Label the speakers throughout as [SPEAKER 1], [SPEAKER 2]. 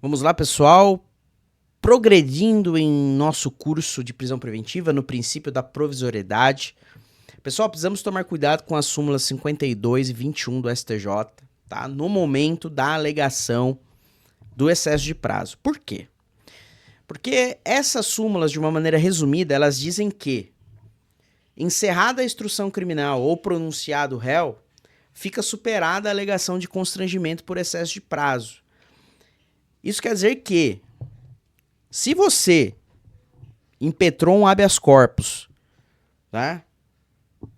[SPEAKER 1] Vamos lá, pessoal. Progredindo em nosso curso de prisão preventiva no princípio da provisoriedade. Pessoal, precisamos tomar cuidado com as súmulas 52 e 21 do STJ, tá? No momento da alegação do excesso de prazo. Por quê? Porque essas súmulas, de uma maneira resumida, elas dizem que, encerrada a instrução criminal ou pronunciado o réu, fica superada a alegação de constrangimento por excesso de prazo. Isso quer dizer que, se você impetrou um habeas corpus, tá,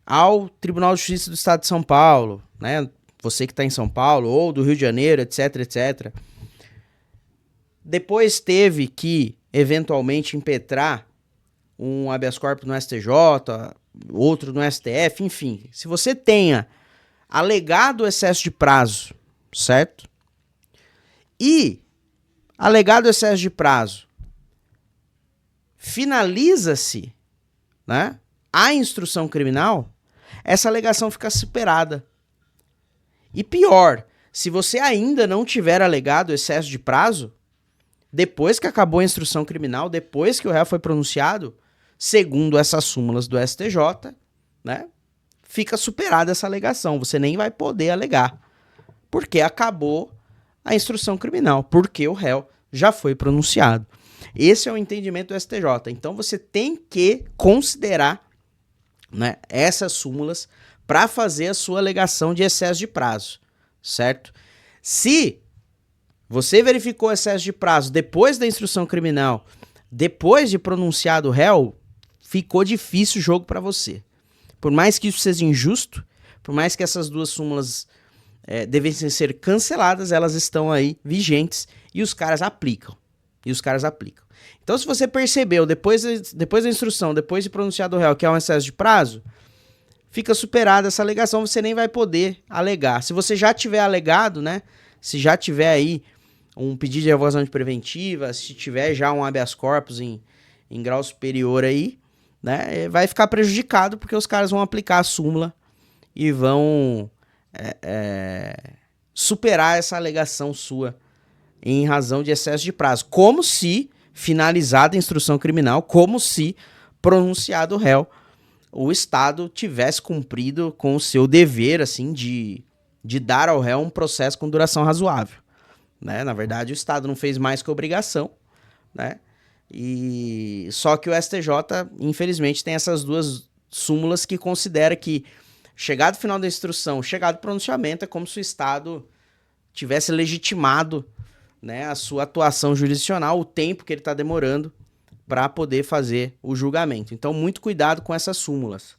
[SPEAKER 1] ao Tribunal de Justiça do Estado de São Paulo, né, você que está em São Paulo, ou do Rio de Janeiro, etc, etc, depois teve que, eventualmente, impetrar um habeas corpus no STJ, outro no STF, enfim. Se você tenha alegado excesso de prazo, certo? E, alegado excesso de prazo, finaliza-se, né, a instrução criminal, essa alegação fica superada. E pior, se você ainda não tiver alegado excesso de prazo, depois que acabou a instrução criminal, depois que o réu foi pronunciado, segundo essas súmulas do STJ, né, fica superada essa alegação. Você nem vai poder alegar, porque acabou a instrução criminal, porque o réu já foi pronunciado. Esse é o entendimento do STJ. Então você tem que considerar, né, essas súmulas para fazer a sua alegação de excesso de prazo, certo? Se você verificou excesso de prazo depois da instrução criminal, depois de pronunciado o réu, ficou difícil o jogo para você. Por mais que isso seja injusto, por mais que essas duas súmulas devessem ser canceladas, elas estão aí vigentes e os caras aplicam. Então, se você percebeu, depois da instrução, depois de pronunciado o réu, que é um excesso de prazo, fica superada essa alegação, você nem vai poder alegar. Se você já tiver alegado, né? Se já tiver aí um pedido de revogação de preventiva, se tiver já um habeas corpus em grau superior aí, né? Vai ficar prejudicado porque os caras vão aplicar a súmula e vão superar essa alegação sua em razão de excesso de prazo, como se finalizada a instrução criminal, como se pronunciado o réu, o Estado tivesse cumprido com o seu dever, assim, de dar ao réu um processo com duração razoável, né? Na verdade, o Estado não fez mais que obrigação, né? E só que o STJ, infelizmente, tem essas duas súmulas que considera que, chegado o final da instrução, chegado o pronunciamento, é como se o Estado tivesse legitimado, né, a sua atuação jurisdicional, o tempo que ele está demorando para poder fazer o julgamento. Então, muito cuidado com essas súmulas.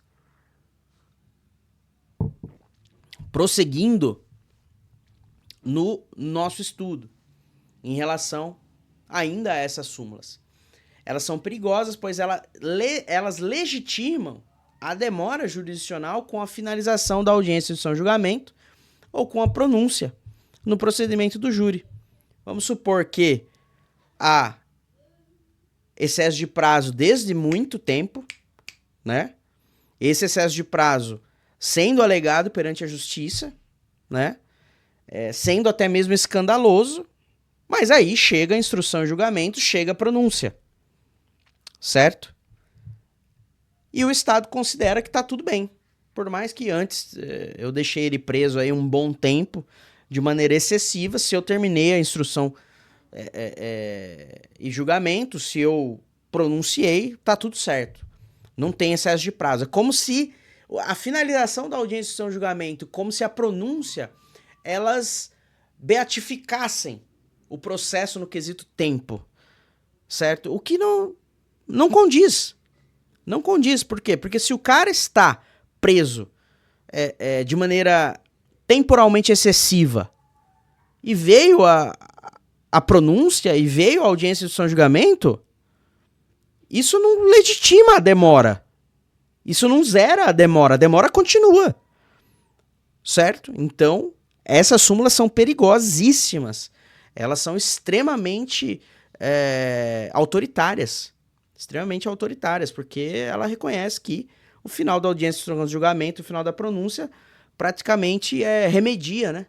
[SPEAKER 1] Prosseguindo no nosso estudo, em relação ainda a essas súmulas. Elas são perigosas, pois elas legitimam a demora jurisdicional com a finalização da audiência de São Julgamento ou com a pronúncia no procedimento do júri. Vamos supor que há excesso de prazo desde muito tempo, né? Esse excesso de prazo sendo alegado perante a justiça, né? Sendo até mesmo escandaloso, mas aí chega a instrução e julgamento, chega a pronúncia, certo? E o Estado considera que está tudo bem, por mais que antes eu deixei ele preso aí um bom tempo, de maneira excessiva. Se eu terminei a instrução e julgamento, se eu pronunciei, tá tudo certo. Não tem excesso de prazo. É como se a finalização da audiência de instrução e julgamento, como se a pronúncia, elas beatificassem o processo no quesito tempo, certo? O que não condiz. Não condiz. Por quê? Porque se o cara está preso de maneira temporalmente excessiva e veio a pronúncia e veio a audiência de instrução e julgamento, isso não legitima a demora. Isso não zera a demora continua. Certo? Então, essas súmulas são perigosíssimas. Elas são extremamente autoritárias. Extremamente autoritárias, porque ela reconhece que o final da audiência de instrução e julgamento, o final da pronúncia, praticamente remedia, né,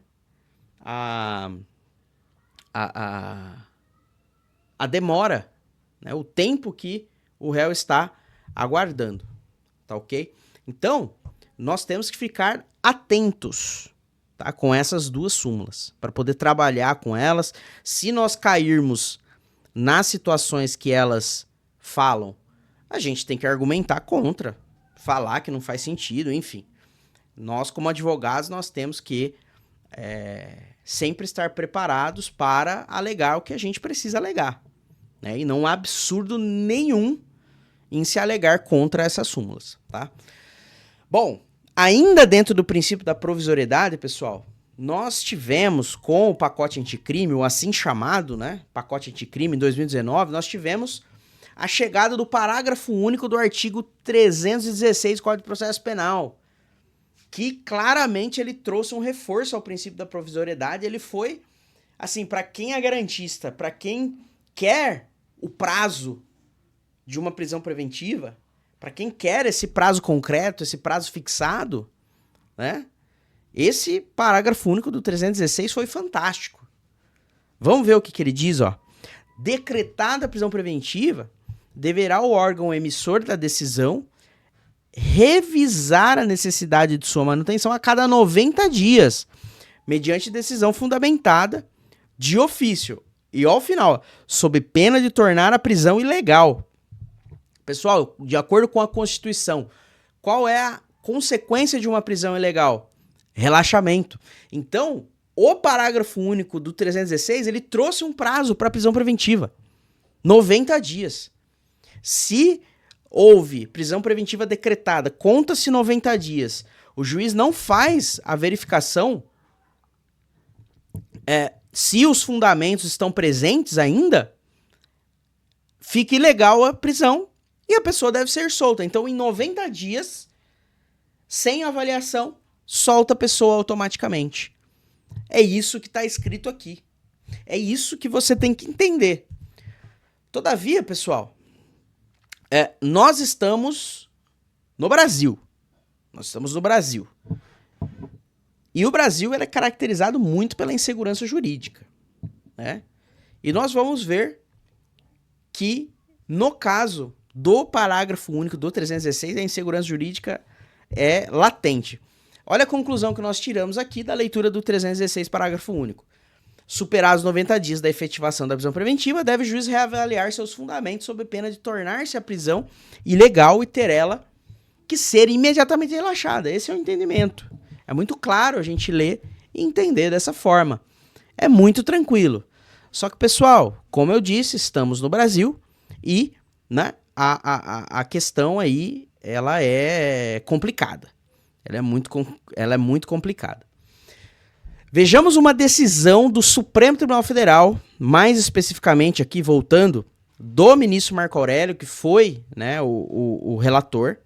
[SPEAKER 1] a demora, né, o tempo que o réu está aguardando, tá ok? Então, nós temos que ficar atentos, tá, com essas duas súmulas, para poder trabalhar com elas. Se nós cairmos nas situações que elas falam, a gente tem que argumentar contra, falar que não faz sentido, enfim. Nós, como advogados, nós temos que sempre estar preparados para alegar o que a gente precisa alegar, né? E não há absurdo nenhum em se alegar contra essas súmulas, tá? Bom, ainda dentro do princípio da provisoriedade, pessoal, nós tivemos com o pacote anticrime, o assim chamado, né, pacote anticrime em 2019, nós tivemos a chegada do parágrafo único do artigo 316 do Código de Processo Penal, que claramente ele trouxe um reforço ao princípio da provisoriedade. Ele foi, assim, para quem é garantista, para quem quer o prazo de uma prisão preventiva, para quem quer esse prazo concreto, esse prazo fixado, né? Esse parágrafo único do 316 foi fantástico. Vamos ver o que ele diz, ó. Decretada a prisão preventiva, deverá o órgão emissor da decisão revisar a necessidade de sua manutenção a cada 90 dias, mediante decisão fundamentada de ofício. E ao final, sob pena de tornar a prisão ilegal. Pessoal, de acordo com a Constituição, qual é a consequência de uma prisão ilegal? Relaxamento. Então, o parágrafo único do 316, ele trouxe um prazo para prisão preventiva. 90 dias. Se houve prisão preventiva decretada, conta-se 90 dias, o juiz não faz a verificação se os fundamentos estão presentes ainda, fica ilegal a prisão e a pessoa deve ser solta. Então, em 90 dias, sem avaliação, solta a pessoa automaticamente. É isso que está escrito aqui. É isso que você tem que entender. Todavia, pessoal, nós estamos no Brasil. Nós estamos no Brasil. E o Brasil ele é caracterizado muito pela insegurança jurídica, né? E nós vamos ver que, no caso do parágrafo único do 316, a insegurança jurídica é latente. Olha a conclusão que nós tiramos aqui da leitura do 316, parágrafo único. Superados 90 dias da efetivação da prisão preventiva, deve o juiz reavaliar seus fundamentos sob pena de tornar-se a prisão ilegal e ter ela que ser imediatamente relaxada. Esse é o entendimento. É muito claro a gente ler e entender dessa forma. É muito tranquilo. Só que, pessoal, como eu disse, estamos no Brasil e, né, a questão aí, ela é complicada. Ela é muito complicada. Vejamos uma decisão do Supremo Tribunal Federal, mais especificamente aqui, voltando, do ministro Marco Aurélio, que foi, né, o relator.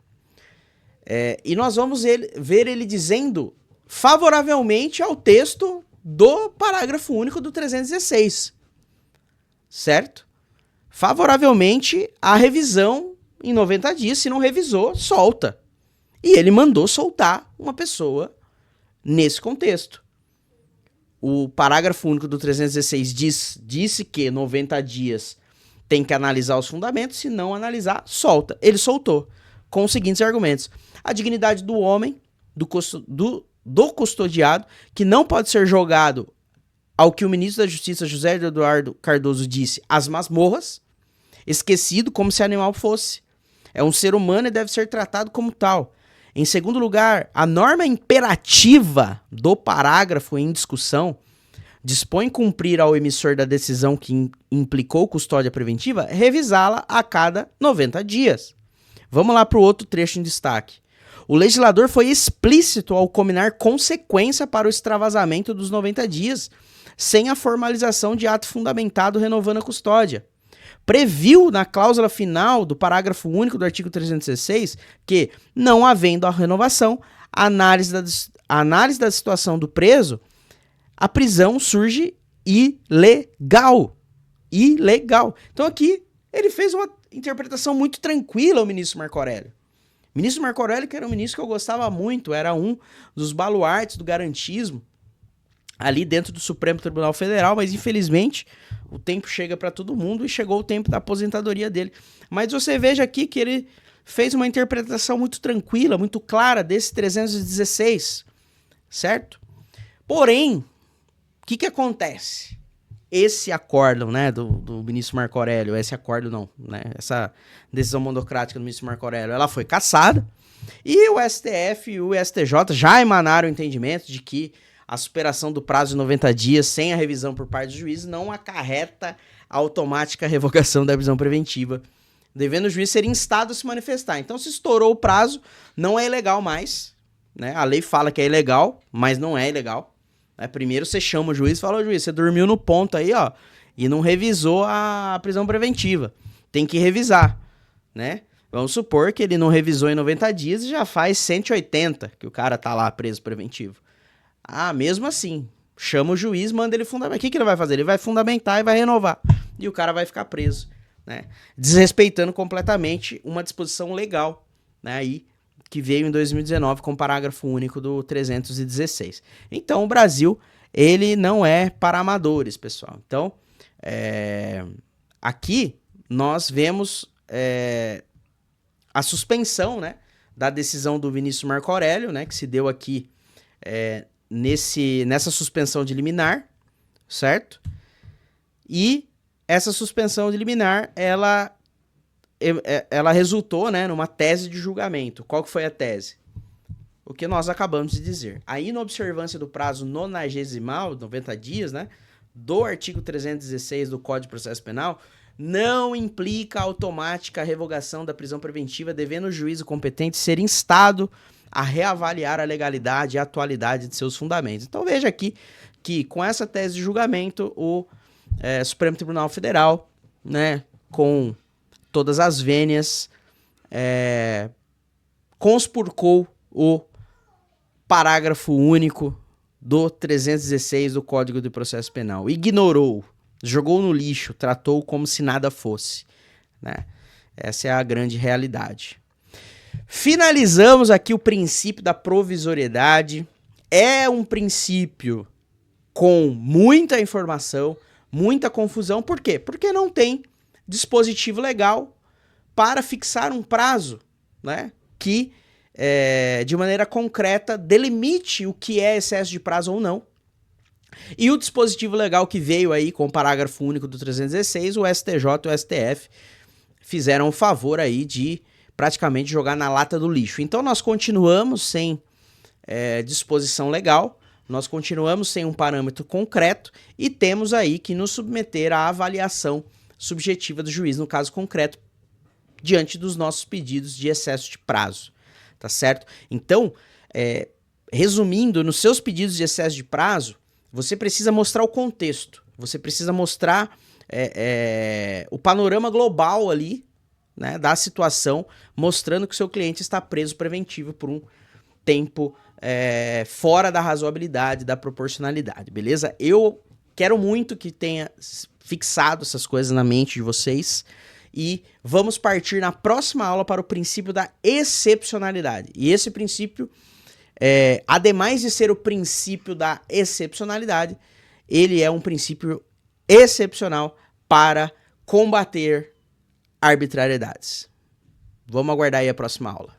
[SPEAKER 1] E nós vamos ver ele dizendo favoravelmente ao texto do parágrafo único do 316. Certo? Favoravelmente à revisão em 90 dias. Se não revisou, solta. E ele mandou soltar uma pessoa nesse contexto. O parágrafo único do 316 disse que 90 dias tem que analisar os fundamentos. Se não analisar, solta. Ele soltou com os seguintes argumentos: a dignidade do homem, do custodiado, que não pode ser jogado ao que o ministro da Justiça, José Eduardo Cardoso, disse, às masmorras, esquecido como se animal fosse. É um ser humano e deve ser tratado como tal. Em segundo lugar, a norma imperativa do parágrafo em discussão dispõe cumprir ao emissor da decisão que implicou custódia preventiva revisá-la a cada 90 dias. Vamos lá para o outro trecho em destaque. O legislador foi explícito ao combinar consequência para o extravasamento dos 90 dias, sem a formalização de ato fundamentado renovando a custódia. Previu na cláusula final do parágrafo único do artigo 316 que, não havendo a renovação, a análise da situação do preso, a prisão surge ilegal. Ilegal. Então aqui ele fez uma interpretação muito tranquila, o ministro Marco Aurélio. O ministro Marco Aurélio, que era um ministro que eu gostava muito, era um dos baluartes do garantismo ali dentro do Supremo Tribunal Federal, mas infelizmente o tempo chega para todo mundo e chegou o tempo da aposentadoria dele. Mas você veja aqui que ele fez uma interpretação muito tranquila, muito clara desse 316, certo? Porém, o que acontece? Esse acórdão, né, do ministro Marco Aurélio, esse acórdão não, né, essa decisão monocrática do ministro Marco Aurélio, ela foi cassada, e o STF e o STJ já emanaram o entendimento de que a superação do prazo de 90 dias sem a revisão por parte do juiz não acarreta a automática revogação da prisão preventiva, devendo o juiz ser instado a se manifestar. Então, se estourou o prazo, não é ilegal mais, né? A lei fala que é ilegal, mas não é ilegal. Primeiro você chama o juiz e fala, juiz, você dormiu no ponto aí, ó, e não revisou a prisão preventiva. Tem que revisar, né? Vamos supor que ele não revisou em 90 dias e já faz 180 que o cara tá lá preso preventivo. Mesmo assim, chama o juiz, manda ele fundamentar. O que ele vai fazer? Ele vai fundamentar e vai renovar. E o cara vai ficar preso, né? Desrespeitando completamente uma disposição legal, né? Aí, que veio em 2019 com o parágrafo único do 316. Então, o Brasil, ele não é para amadores, pessoal. Então, aqui nós vemos a suspensão, né, da decisão do ministro Marco Aurélio, né, que se deu aqui nessa suspensão de liminar, certo? E essa suspensão de liminar, ela resultou, né, numa tese de julgamento. Qual que foi a tese? O que nós acabamos de dizer. A inobservância do prazo nonagesimal, 90 dias, né, do artigo 316 do Código de Processo Penal, não implica a automática revogação da prisão preventiva, devendo o juízo competente ser instado a reavaliar a legalidade e a atualidade de seus fundamentos. Então veja aqui que com essa tese de julgamento, o Supremo Tribunal Federal, né, com todas as vênias, conspurcou o parágrafo único do 316 do Código de Processo Penal. Ignorou, jogou no lixo, tratou como se nada fosse, né? Essa é a grande realidade. Finalizamos aqui o princípio da provisoriedade. É um princípio com muita informação, muita confusão. Por quê? Porque não tem dispositivo legal para fixar um prazo, né, que de maneira concreta delimite o que é excesso de prazo ou não. E o dispositivo legal que veio aí com o parágrafo único do 316, o STJ e o STF fizeram o favor aí de praticamente jogar na lata do lixo. Então nós continuamos sem disposição legal, nós continuamos sem um parâmetro concreto e temos aí que nos submeter à avaliação subjetiva do juiz, no caso concreto, diante dos nossos pedidos de excesso de prazo, tá certo? Então, resumindo, nos seus pedidos de excesso de prazo, você precisa mostrar o contexto, você precisa mostrar o panorama global ali, né, da situação, mostrando que o seu cliente está preso preventivo por um tempo fora da razoabilidade, da proporcionalidade, beleza? Eu quero muito que tenha fixado essas coisas na mente de vocês e vamos partir na próxima aula para o princípio da excepcionalidade. E esse princípio, ademais de ser o princípio da excepcionalidade, ele é um princípio excepcional para combater arbitrariedades. Vamos aguardar aí a próxima aula.